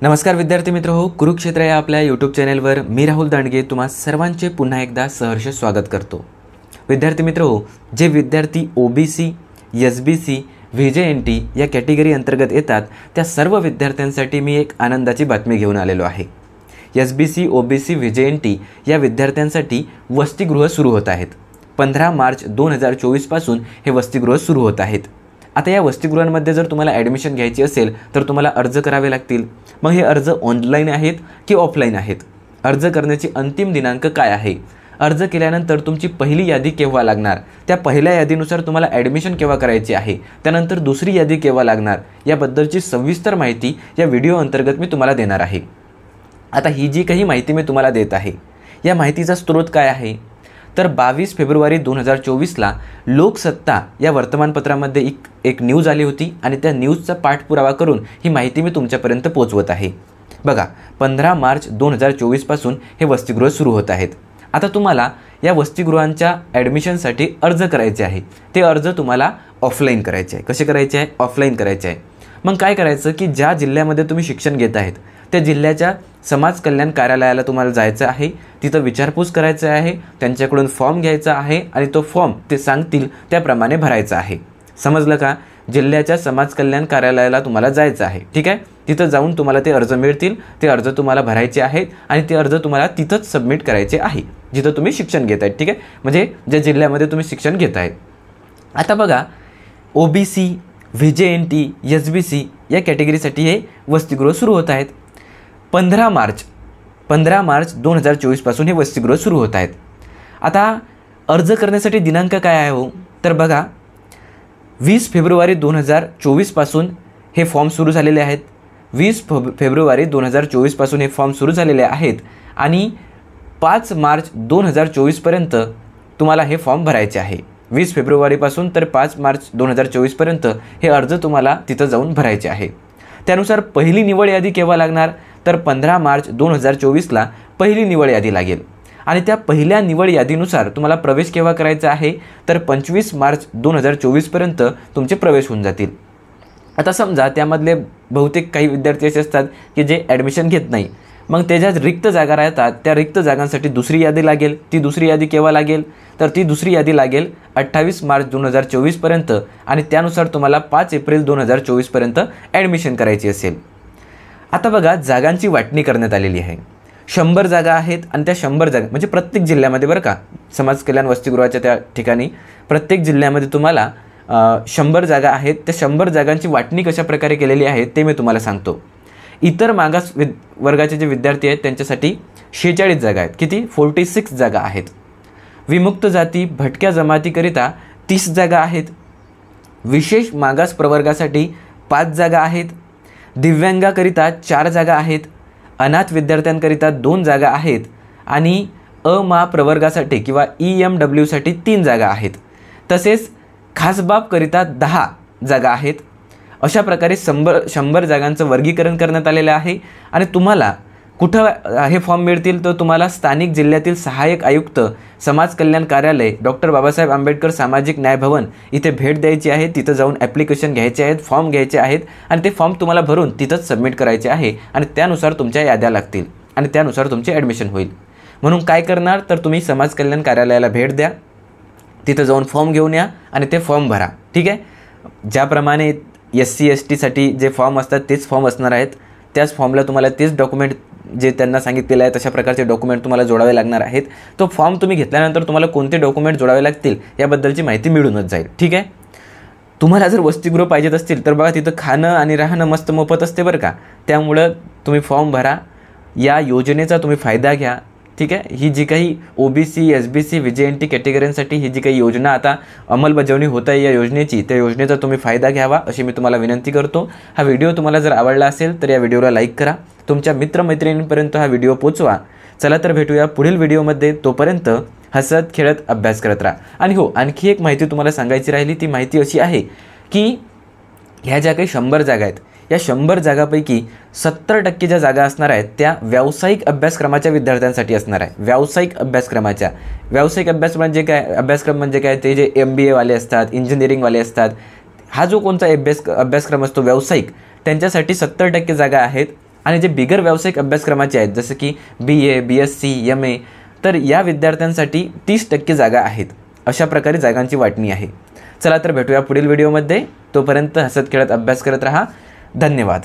नमस्कार विद्यार्थी मित्र हो, कुरुक्षेत्र या आपल्या यूट्यूब चॅनलवर मी राहुल दांडगे तुम्हा सर्वांचे पुन्हा एकदा सहर्ष स्वागत करतो। विद्यार्थी मित्र हो, जे विद्यार्थी OBC, SBC, VJNT या कॅटेगरी अंतर्गत येतात त्या सर्व विद्यार्थ्यांसाठी मी एक आनंदाची बातमी घेऊन आलेलो आहे। SBC, OBC, VJNT या विद्यार्थ्यांसाठी वसतिगृह सुरू होत आहेत। 15 मार्च 2024 पासून हे वसतिगृह सुरू होत आहेत। आता या वसतिगृहांमध्ये जर तुम्हाला ॲडमिशन घ्यायची असेल तर तुम्हाला अर्ज करावे लागतील। मग हे अर्ज ऑनलाईन आहेत की ऑफलाईन आहेत? अर्ज करण्याची अंतिम दिनांक काय आहे? अर्ज केल्यानंतर तुमची पहिली यादी केव्हा लागणार? त्या पहिल्या यादीनुसार तुम्हाला ॲडमिशन केव्हा करायची आहे? त्यानंतर दुसरी यादी केव्हा लागणार? याबद्दलची सविस्तर माहिती या व्हिडिओ अंतर्गत मी तुम्हाला देणार आहे। आता ही जी काही माहिती मी तुम्हाला देत आहे या माहितीचा स्रोत काय आहे? तर 22 फेब्रुवारी 2024ला लोकसत्ता या वर्तमानपत्रामध्ये एक न्यूज आली होती आणि त्या न्यूजचा पाठपुरावा करून ही माहिती मी तुमच्यापर्यंत पोहोचवत आहे। बघा, 15 मार्च 2024 पासून हे वसतिगृह सुरू होत आहेत। आता तुम्हाला या वसतिगृहांच्या ॲडमिशनसाठी अर्ज करायचे आहे। ते अर्ज तुम्हाला ऑफलाईन करायचे आहे। कसे करायचे आहे? ऑफलाईन करायचे आहे। मग काय करायचं की ज्या जिल्ह्यामध्ये तुम्ही शिक्षण घेत आहेत त्या जिल्ह्याच्या समाज कल्याण कार्यालयाला तुम्हाला जायचं आहे। तिथं विचारपूस करायचं आहे, त्यांच्याकडून फॉर्म घ्यायचा आहे आणि तो फॉर्म ते सांगतील त्याप्रमाणे भरायचा आहे। समजलं का? जिल्ह्याच्या समाज कल्याण कार्यालयाला तुम्हाला जायचं आहे, ठीक आहे। तिथं जाऊन तुम्हाला ते अर्ज मिळतील, ते अर्ज तुम्हाला भरायचे आहेत आणि ते अर्ज तुम्हाला तिथंच सबमिट करायचे आहे जिथं तुम्ही शिक्षण घेत आहेत, ठीक आहे। म्हणजे ज्या जिल्ह्यामध्ये तुम्ही शिक्षण घेत आहेत। आता बघा, OBC, VJNT, SBC या कॅटेगरीसाठी हे वसतिगृह सुरू होत आहेत। 15 मार्च 2024 पासून हे वसतिगृह सुरू होत आहेत। आता अर्ज करण्यासाठी दिनांक काय आहे हो? तर बघा, 20 फेब्रुवारी 2024 पासून हे फॉर्म सुरू झालेले आहेत। 20 फेब्रुवारी 2024 पासून हे फॉर्म सुरू झालेले आहेत आणि 5 मार्च 2024 पर्यंत तुम्हाला हे फॉर्म भरायचे आहे। 20 फेब्रुवारीपासून तर 5 मार्च 2024 पर्यंत हे अर्ज तुम्हाला तिथं जाऊन भरायचे आहे। त्यानुसार पहिली निवड यादी केव्हा लागणार? तर 15 मार्च 2024ला पहिली निवड यादी लागेल आणि त्या पहिल्या निवड यादीनुसार तुम्हाला प्रवेश केव्हा करायचा आहे? तर 25 मार्च 2024 पर्यंत तुमचे प्रवेश होऊन जातील। आता समजा त्यामधले बहुतेक काही विद्यार्थी असे असतात की जे ॲडमिशन घेत नाही, मग त्या ज्या रिक्त जागा राहतात त्या रिक्त जागांसाठी दुसरी यादी लागेल। ती दुसरी यादी केव्हा लागेल? तर ती दुसरी यादी लागेल 28 मार्च 2024 पर्यंत आणि त्यानुसार तुम्हाला 5 एप्रिल 2024 पर्यंत ॲडमिशन करायची असेल। आता बघा, जागांची वाटणी करण्यात आलेली आहे। 100 जागा आहेत आणि त्या 100 जागा म्हणजे प्रत्येक जिल्ह्यामध्ये, बरं का, समाज कल्याण वसतिगृहाच्या त्या ठिकाणी प्रत्येक जिल्ह्यामध्ये तुम्हाला 100 जागा आहेत। त्या 100 जागांची वाटणी कशा प्रकारे केलेली आहे ते मी तुम्हाला सांगतो। इतर मागास वर्गाचे जे विद्यार्थी आहेत त्यांच्यासाठी 46 जागा आहेत। किती? 46 जागा आहेत। विमुक्त जाती भटक्या जमातीकरिता 30 जागा आहेत। विशेष मागास प्रवर्गासाठी 5 जागा आहेत। दिव्यांगाकरिता 4 जागा आहेत। अनाथ विद्यार्थ्यांकरिता 2 जागा आहेत आणि अमा प्रवर्गासाठी किंवा EMWसाठी 3 जागा आहेत। तसेच खासबाबकरिता 10 जागा आहेत। अशा प्रकारे 100 जागांचं वर्गीकरण करण्यात आलेलं आहे आणि तुम्हाला कुठं हे फॉर्म मिळतील? तर तुम्हाला स्थानिक जिल्ह्यातील सहाय्यक आयुक्त समाज कल्याण कार्यालय डॉक्टर बाबासाहेब आंबेडकर सामाजिक न्याय भवन इथे भेट द्यायची आहे। तिथं जाऊन ॲप्लिकेशन घ्यायचे आहेत, फॉर्म घ्यायचे आहेत आणि ते फॉर्म तुम्हाला भरून तिथंच सबमिट करायचे आहे आणि त्यानुसार तुमच्या याद्या लागतील आणि त्यानुसार तुमचे ॲडमिशन होईल। म्हणून काय करणार? तर तुम्ही समाज कल्याण कार्यालयाला भेट द्या, तिथं जाऊन फॉर्म घेऊन या आणि ते फॉर्म भरा, ठीक आहे। ज्याप्रमाणे SC STसाठी जे फॉर्म असतात तेच फॉर्म असणार आहेत। त्याच फॉर्मला तुम्हाला तेच डॉक्युमेंट जे त्यांना सांगितलेलं आहे तशा प्रकारचे डॉक्युमेंट तुम्हाला जोडावे लागणार आहेत। तो फॉर्म तुम्ही घेतल्यानंतर तुम्हाला कोणते डॉक्युमेंट जोडावे लागतील याबद्दलची माहिती मिळूनच जाईल, ठीक आहे। तुम्हाला जर वसतिगृह पाहिजेत असतील तर बघा, तिथं खाणं आणि राहणं मस्त मोफत असते, बरं का। त्यामुळं तुम्ही फॉर्म भरा, या योजनेचा तुम्ही फायदा घ्या, ठीक आहे। ही जी काही OBC, SBC, VJNT कॅटेगरींसाठी ही जी काही योजना आता अंमलबजावणी होत आहे या योजनेची, त्या योजनेचा तुम्ही फायदा घ्यावा अशी मी तुम्हाला विनंती करतो। हा व्हिडिओ तुम्हाला जर आवडला असेल तर या व्हिडिओला लाईक करा, तुमच्या मित्रमैत्रिणींपर्यंत हा व्हिडिओ पोचवा। चला तर भेटूया पुढील व्हिडिओमध्ये। तोपर्यंत हसत खेळत अभ्यास करत राहा। आणि हो, आणखी एक माहिती तुम्हाला सांगायची राहिली, ती माहिती अशी आहे की ह्या ज्या काही 100 जागा आहेत या 100 जागापैकी 70% ज्या जागा असणार आहेत त्या व्यावसायिक अभ्यासक्रमाच्या विद्यार्थ्यांसाठी असणार आहे। व्यावसायिक अभ्यासक्रम म्हणजे काय? ते जे MBA वाले असतात, इंजिनिअरिंगवाले असतात, हा जो कोणता अभ्यासक्रम असतो व्यावसायिक, त्यांच्यासाठी 70% जागा आहेत आणि जे बिगर व्यावसायिक अभ्यासक्रमाचे आहेत जसं की BA, BSc, MA, तर या विद्यार्थ्यांसाठी 30% जागा आहेत. अशा प्रकारे जागांची वाटणी आहे. चला तर भेटूया पुढील व्हिडिओमध्ये. तोपर्यंत हसत खेळत अभ्यास करत राहा. धन्यवाद.